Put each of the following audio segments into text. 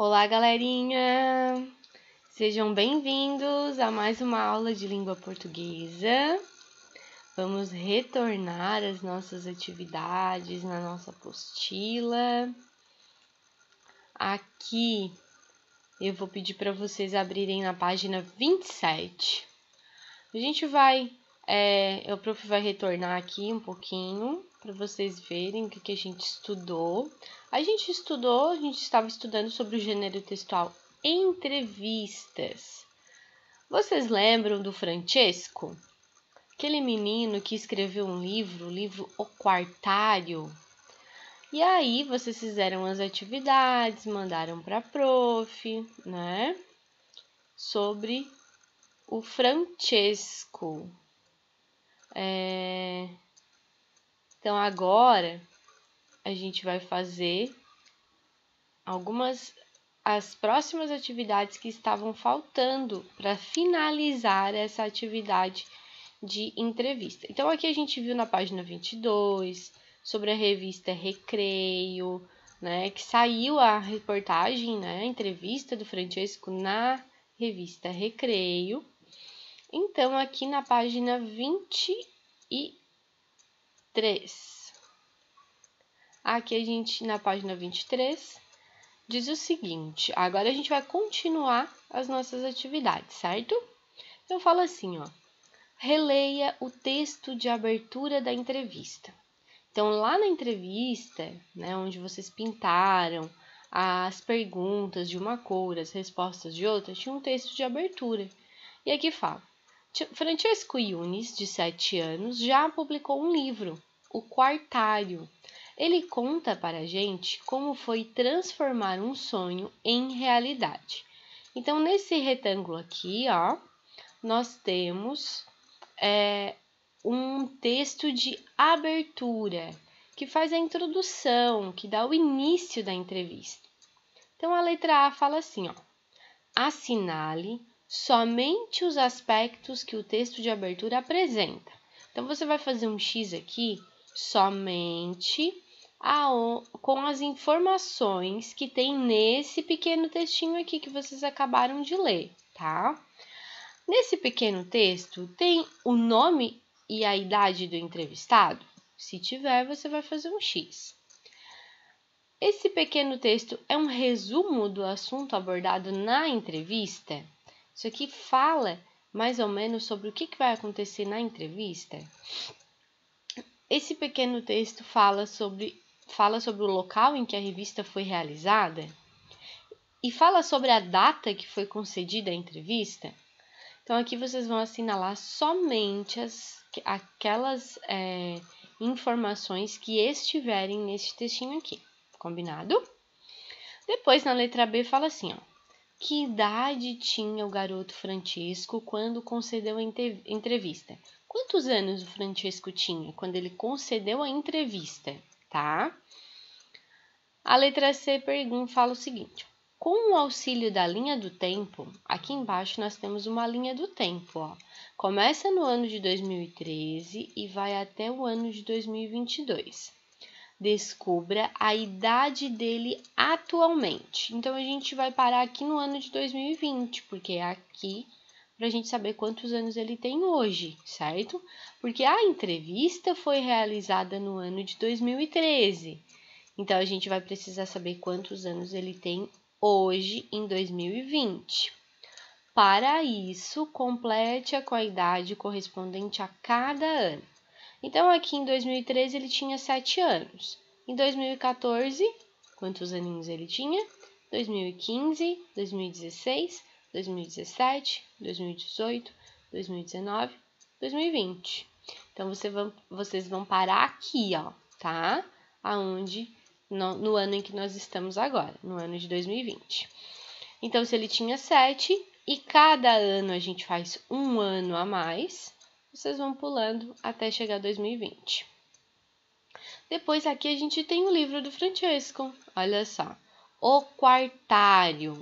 Olá, galerinha! Sejam bem-vindos a mais uma aula de língua portuguesa. Vamos retornar às nossas atividades na nossa apostila. Aqui eu vou pedir para vocês abrirem na página 27. A gente o prof vai retornar aqui um pouquinho para vocês verem o que a gente estudou. A gente estava estudando sobre o gênero textual entrevistas. Vocês lembram do Francesco? Aquele menino que escreveu um livro, o livro O Quartário. E aí vocês fizeram as atividades, mandaram para a prof, né? Sobre o Francesco. Então, agora a gente vai fazer as próximas atividades que estavam faltando para finalizar essa atividade de entrevista. Então, aqui a gente viu na página 22 sobre a revista Recreio, né, que saiu a reportagem, né, a entrevista do Francesco na revista Recreio. Então, aqui na página 23. Aqui na página 23, diz o seguinte. Agora a gente vai continuar as nossas atividades, certo? Então, fala assim, ó. Releia o texto de abertura da entrevista. Então, lá na entrevista, né, onde vocês pintaram as perguntas de uma cor, as respostas de outra, tinha um texto de abertura. E aqui fala. Francesco Yunis, de 7 anos, já publicou um livro, O Quartário. Ele conta para a gente como foi transformar um sonho em realidade. Então, nesse retângulo aqui, ó, nós temos um texto de abertura, que faz a introdução, que dá o início da entrevista. Então, a letra A fala assim, ó. Assinale somente os aspectos que o texto de abertura apresenta. Então, você vai fazer um X aqui, somente com as informações que tem nesse pequeno textinho aqui que vocês acabaram de ler, tá? Nesse pequeno texto, tem o nome e a idade do entrevistado? Se tiver, você vai fazer um X. Esse pequeno texto é um resumo do assunto abordado na entrevista? Isso aqui fala mais ou menos sobre o que vai acontecer na entrevista. Esse pequeno texto fala sobre o local em que a revista foi realizada e fala sobre a data que foi concedida a entrevista. Então, aqui vocês vão assinalar somente aquelas informações que estiverem nesse textinho aqui. Combinado? Depois, na letra B, fala assim, ó. Que idade tinha o garoto Francesco quando concedeu a entrevista? Quantos anos o Francesco tinha quando ele concedeu a entrevista, tá? A letra C fala o seguinte. Com o auxílio da linha do tempo, aqui embaixo nós temos uma linha do tempo, ó. Começa no ano de 2013 e vai até o ano de 2022. Descubra a idade dele atualmente. Então, a gente vai parar aqui no ano de 2020, porque é aqui para a gente saber quantos anos ele tem hoje, certo? Porque a entrevista foi realizada no ano de 2013. Então, a gente vai precisar saber quantos anos ele tem hoje, em 2020. Para isso, complete com a idade correspondente a cada ano. Então, aqui em 2013 ele tinha 7 anos. Em 2014, quantos aninhos ele tinha? 2015, 2016, 2017, 2018, 2019, 2020. Então, vocês vão parar aqui, ó, tá? No ano em que nós estamos agora, no ano de 2020. Então, se ele tinha 7 e cada ano a gente faz um ano a mais, vocês vão pulando até chegar a 2020. Depois aqui a gente tem o livro do Francesco. Olha só. O Quartário.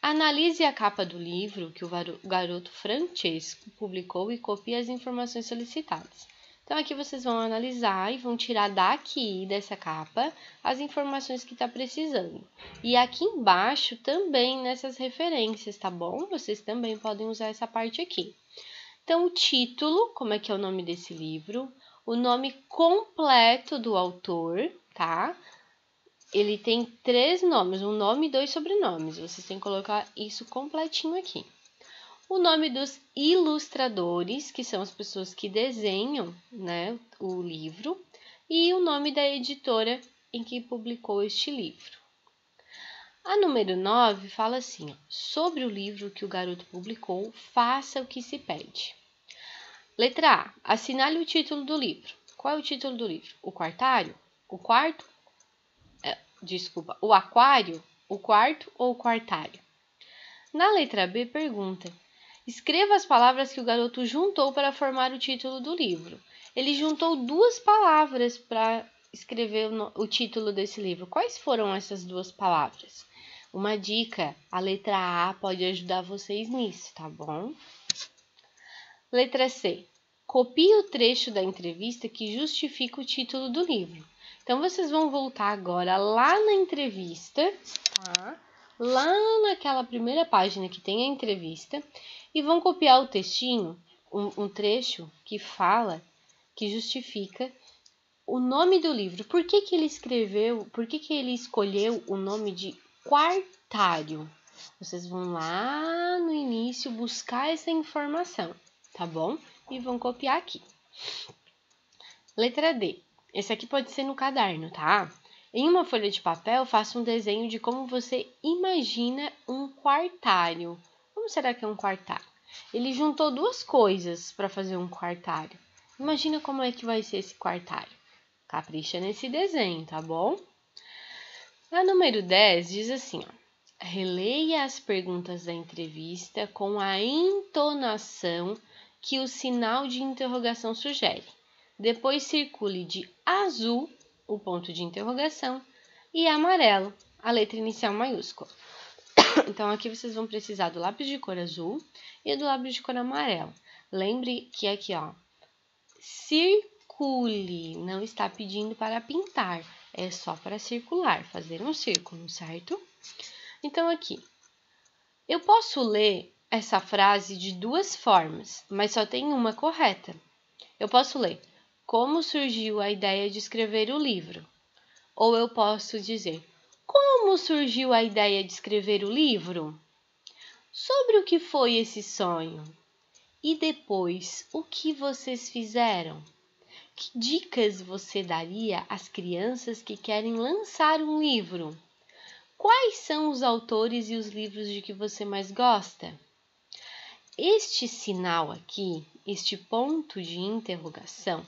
Analise a capa do livro que o garoto Francesco publicou e copie as informações solicitadas. Então, aqui vocês vão analisar e vão tirar daqui, dessa capa, as informações que está precisando. E aqui embaixo também nessas referências, tá bom? Vocês também podem usar essa parte aqui. Então, o título, como é que é o nome desse livro, o nome completo do autor, tá? Ele tem 3 nomes, um nome e 2 sobrenomes. Vocês têm que colocar isso completinho aqui. O nome dos ilustradores, que são as pessoas que desenham, né, o livro, e o nome da editora em que publicou este livro. A número 9 fala assim, ó, sobre o livro que o garoto publicou, faça o que se pede. Letra A, assinale o título do livro. Qual é o título do livro? O quartário? O quarto? O aquário? O quarto ou o quartário? Na letra B, pergunta, escreva as palavras que o garoto juntou para formar o título do livro. Ele juntou 2 palavras para escrever o título desse livro. Quais foram essas 2 palavras? Uma dica, a letra A pode ajudar vocês nisso, tá bom? Letra C, copie o trecho da entrevista que justifica o título do livro. Então, vocês vão voltar agora lá na entrevista, tá? Lá naquela primeira página que tem a entrevista e vão copiar o textinho, um trecho que fala, que justifica o nome do livro. Por que ele escreveu, por que ele escolheu o nome de quartário? Vocês vão lá no início buscar essa informação, tá bom? E vão copiar aqui. Letra D. Esse aqui pode ser no caderno, tá? Em uma folha de papel, faça um desenho de como você imagina um quartário. Como será que é um quartário? Ele juntou 2 coisas para fazer um quartário. Imagina como é que vai ser esse quartário. Capricha nesse desenho, tá bom? A número 10 diz assim, ó. Releia as perguntas da entrevista com a entonação que o sinal de interrogação sugere. Depois circule de azul, o ponto de interrogação, e amarelo, a letra inicial maiúscula. Então, aqui vocês vão precisar do lápis de cor azul e do lápis de cor amarelo. Lembre que aqui, ó, circule, não está pedindo para pintar, é só para circular, fazer um círculo, certo? Então, aqui, eu posso ler essa frase de 2 formas, mas só tem uma correta. Eu posso ler, como surgiu a ideia de escrever o livro? Ou eu posso dizer, como surgiu a ideia de escrever o livro? Sobre o que foi esse sonho? E depois, o que vocês fizeram? Que dicas você daria às crianças que querem lançar um livro? Quais são os autores e os livros de que você mais gosta? Este sinal aqui, este ponto de interrogação,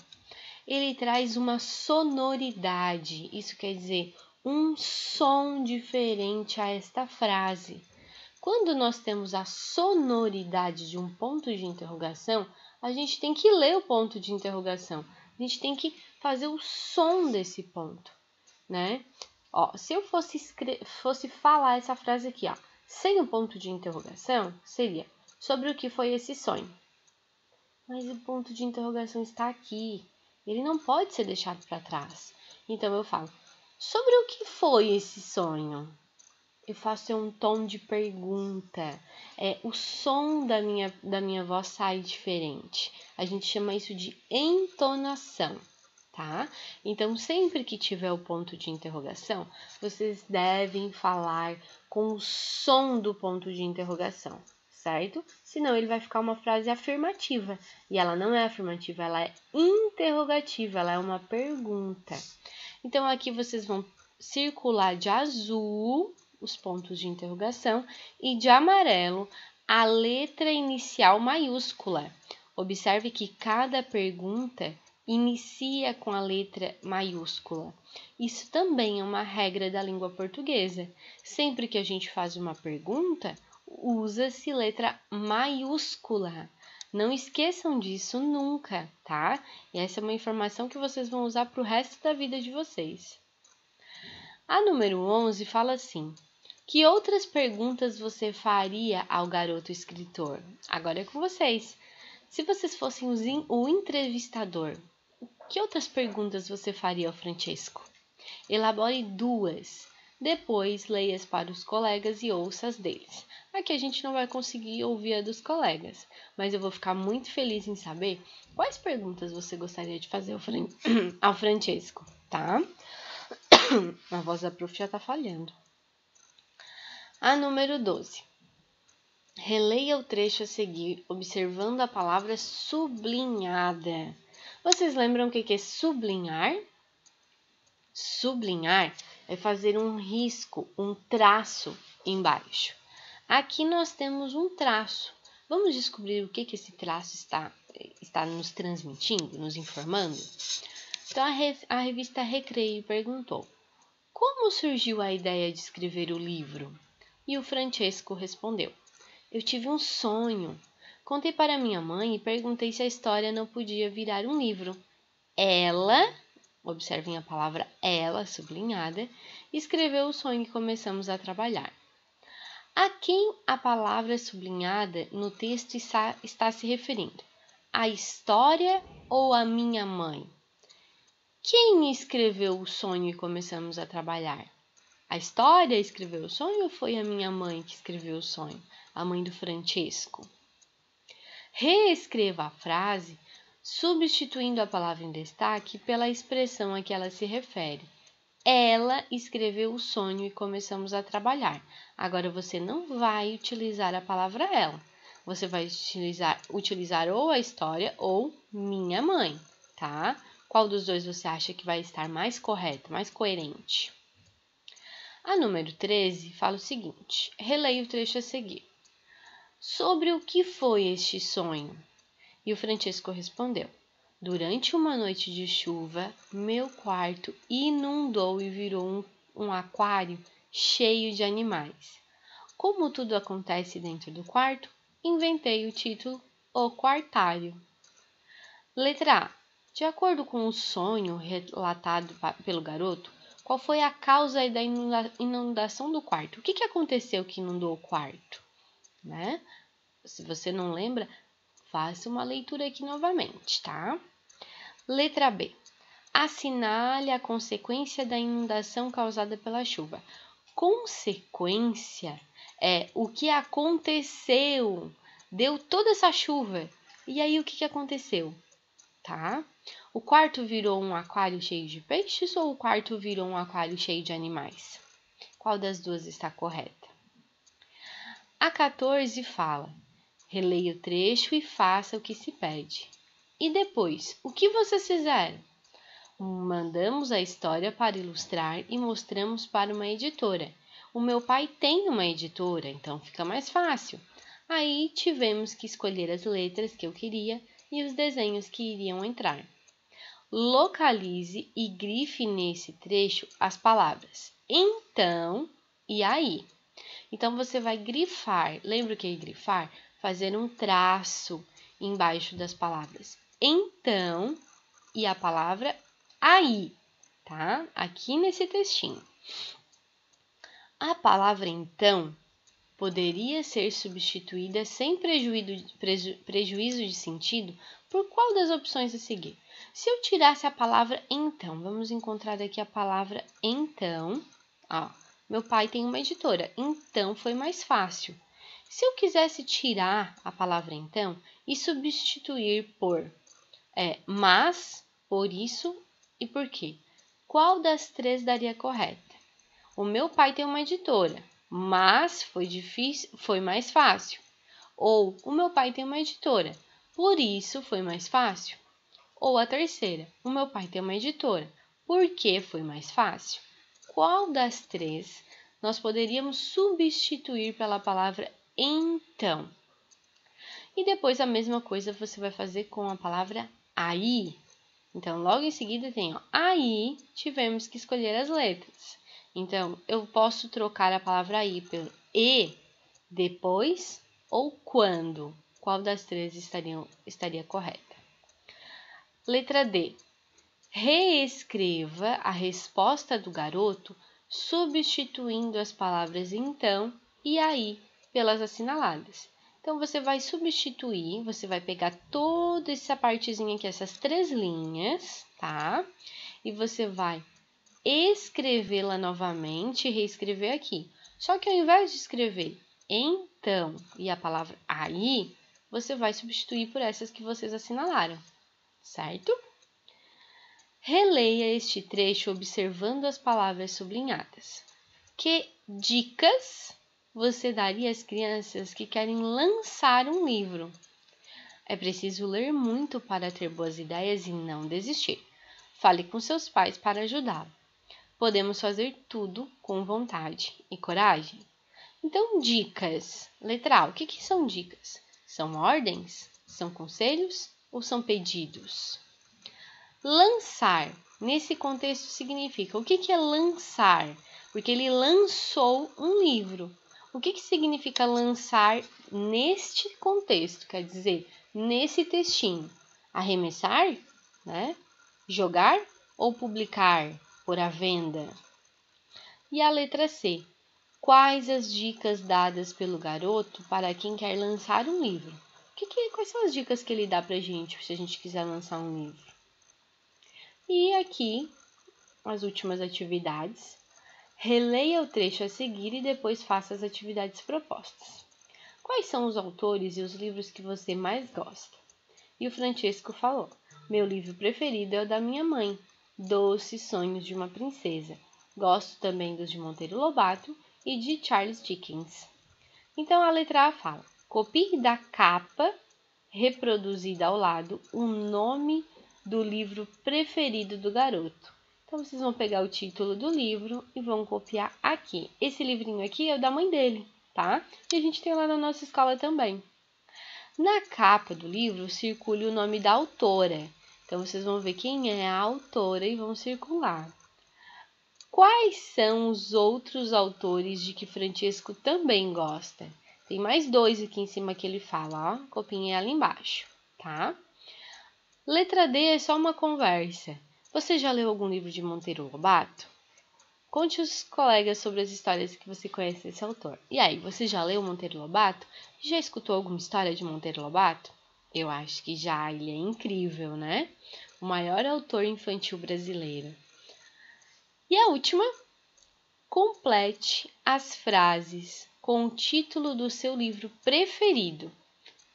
ele traz uma sonoridade, isso quer dizer um som diferente a esta frase. Quando nós temos a sonoridade de um ponto de interrogação, a gente tem que ler o ponto de interrogação, a gente tem que fazer o som desse ponto, né? Ó, se eu fosse falar essa frase aqui, ó, sem o ponto de interrogação, seria sobre o que foi esse sonho. Mas o ponto de interrogação está aqui. Ele não pode ser deixado para trás. Então, eu falo, sobre o que foi esse sonho? Eu faço um tom de pergunta. O som da minha voz sai diferente. A gente chama isso de entonação, tá? Então, sempre que tiver o ponto de interrogação, vocês devem falar com o som do ponto de interrogação, certo? Senão ele vai ficar uma frase afirmativa. E ela não é afirmativa, ela é interrogativa, ela é uma pergunta. Então, aqui vocês vão circular de azul os pontos de interrogação e de amarelo a letra inicial maiúscula. Observe que cada pergunta inicia com a letra maiúscula. Isso também é uma regra da língua portuguesa. Sempre que a gente faz uma pergunta, usa-se letra maiúscula. Não esqueçam disso nunca, tá? E essa é uma informação que vocês vão usar para o resto da vida de vocês. A número 11 fala assim, que outras perguntas você faria ao garoto escritor? Agora é com vocês. Se vocês fossem o entrevistador, Que outras perguntas você faria ao Francesco? Elabore 2. Depois, leia-as para os colegas e ouça-as deles. Aqui a gente não vai conseguir ouvir a dos colegas, mas eu vou ficar muito feliz em saber quais perguntas você gostaria de fazer ao Francesco, tá? A voz da prof já tá falhando. A número 12. Releia o trecho a seguir, observando a palavra sublinhada. Vocês lembram o que é sublinhar? Sublinhar é fazer um risco, um traço embaixo. Aqui nós temos um traço. Vamos descobrir o que esse traço está nos transmitindo, nos informando? Então, a revista Recreio perguntou: como surgiu a ideia de escrever o livro? E o Francesco respondeu: eu tive um sonho. Contei para minha mãe e perguntei se a história não podia virar um livro. Ela, observem a palavra ela, sublinhada, escreveu o sonho e começamos a trabalhar. A quem a palavra sublinhada no texto está se referindo? A história ou a minha mãe? Quem escreveu o sonho e começamos a trabalhar? A história escreveu o sonho ou foi a minha mãe que escreveu o sonho? A mãe do Francesco. Reescreva a frase, substituindo a palavra em destaque pela expressão a que ela se refere. Ela escreveu o sonho e começamos a trabalhar. Agora você não vai utilizar a palavra ela. Você vai utilizar ou a história ou minha mãe, tá? Qual dos dois você acha que vai estar mais correto, mais coerente? A número 13 fala o seguinte: releia o trecho a seguir. Sobre o que foi este sonho? E o Francesco respondeu: durante uma noite de chuva, meu quarto inundou e virou um aquário cheio de animais. Como tudo acontece dentro do quarto, inventei o título O Quartário. Letra A. De acordo com o sonho relatado pelo garoto, qual foi a causa da inundação do quarto? O que aconteceu que inundou o quarto? Né? Se você não lembra, faça uma leitura aqui novamente, tá? Letra B. Assinale a consequência da inundação causada pela chuva. Consequência é o que aconteceu. Deu toda essa chuva. E aí o que aconteceu? Tá? O quarto virou um aquário cheio de peixes ou o quarto virou um aquário cheio de animais? Qual das duas está correta? A 14 fala: releia o trecho e faça o que se pede. E depois, o que vocês fizeram? Mandamos a história para ilustrar e mostramos para uma editora. O meu pai tem uma editora, então fica mais fácil. Aí tivemos que escolher as letras que eu queria e os desenhos que iriam entrar. Localize e grife nesse trecho as palavras então e aí. Então, você vai grifar. Lembra o que é grifar? Fazer um traço embaixo das palavras então e a palavra aí, tá? Aqui nesse textinho. A palavra então poderia ser substituída sem prejuízo de sentido por qual das opções a seguir? Se eu tirasse a palavra então, vamos encontrar aqui a palavra então. Ó, meu pai tem uma editora, então foi mais fácil. Se eu quisesse tirar a palavra então e substituir por mas, por isso e por quê? Qual das três daria correta? O meu pai tem uma editora, mas foi mais fácil. Ou o meu pai tem uma editora, por isso foi mais fácil. Ou a terceira, o meu pai tem uma editora, por que foi mais fácil? Qual das três nós poderíamos substituir pela palavra então? E depois a mesma coisa você vai fazer com a palavra aí. Então, logo em seguida tem, aí tivemos que escolher as letras. Então, eu posso trocar a palavra aí pelo e, depois ou quando. Qual das três estaria correta? Letra D. Reescreva a resposta do garoto substituindo as palavras então e aí pelas assinaladas. Então, você vai substituir, você vai pegar toda essa partezinha aqui, essas 3 linhas, tá? E você vai escrevê-la novamente e reescrever aqui. Só que ao invés de escrever então e a palavra aí, você vai substituir por essas que vocês assinalaram, certo? Releia este trecho observando as palavras sublinhadas. Que dicas você daria às crianças que querem lançar um livro? É preciso ler muito para ter boas ideias e não desistir. Fale com seus pais para ajudá-lo. Podemos fazer tudo com vontade e coragem. Então, dicas. Letra A. O que são dicas? São ordens? São conselhos? Ou são pedidos? Lançar. Nesse contexto significa. O que é lançar? Porque ele lançou um livro. O que significa lançar neste contexto? Quer dizer, nesse textinho. Arremessar, né? Jogar ou publicar, pôr à venda. E a letra C. Quais as dicas dadas pelo garoto para quem quer lançar um livro? Quais são as dicas que ele dá para a gente se a gente quiser lançar um livro? E aqui, as últimas atividades. Releia o trecho a seguir e depois faça as atividades propostas. Quais são os autores e os livros que você mais gosta? E o Francesco falou: meu livro preferido é o da minha mãe, Doces Sonhos de uma Princesa. Gosto também dos de Monteiro Lobato e de Charles Dickens. Então a letra A fala: copie da capa reproduzida ao lado o nome do livro preferido do garoto. Então vocês vão pegar o título do livro e vão copiar aqui. Esse livrinho aqui é o da mãe dele, tá? E a gente tem lá na nossa escola também. Na capa do livro, circule o nome da autora. Então, vocês vão ver quem é a autora e vão circular. Quais são os outros autores de que Francesco também gosta? Tem mais 2 aqui em cima que ele fala, ó. Copinha ali embaixo, tá? Letra D é só uma conversa. Você já leu algum livro de Monteiro Lobato? Conte aos colegas sobre as histórias que você conhece desse autor. E aí, você já leu Monteiro Lobato? Já escutou alguma história de Monteiro Lobato? Eu acho que já, ele é incrível, né? O maior autor infantil brasileiro. E a última, complete as frases com o título do seu livro preferido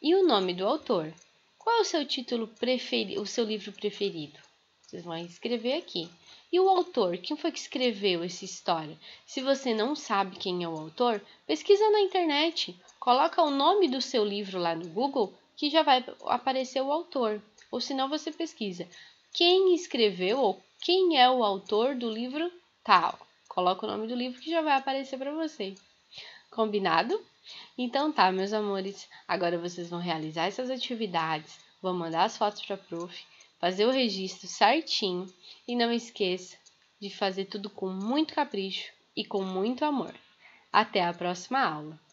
e o nome do autor. Qual é o seu título preferido, o seu livro preferido? Vocês vão escrever aqui. E o autor? Quem foi que escreveu essa história? Se você não sabe quem é o autor, pesquisa na internet. Coloca o nome do seu livro lá no Google que já vai aparecer o autor. Ou senão você pesquisa quem escreveu ou quem é o autor do livro tal. Coloca o nome do livro que já vai aparecer para você. Combinado? Então tá, meus amores. Agora vocês vão realizar essas atividades, vão mandar as fotos para a prof, fazer o registro certinho e não esqueça de fazer tudo com muito capricho e com muito amor. Até a próxima aula!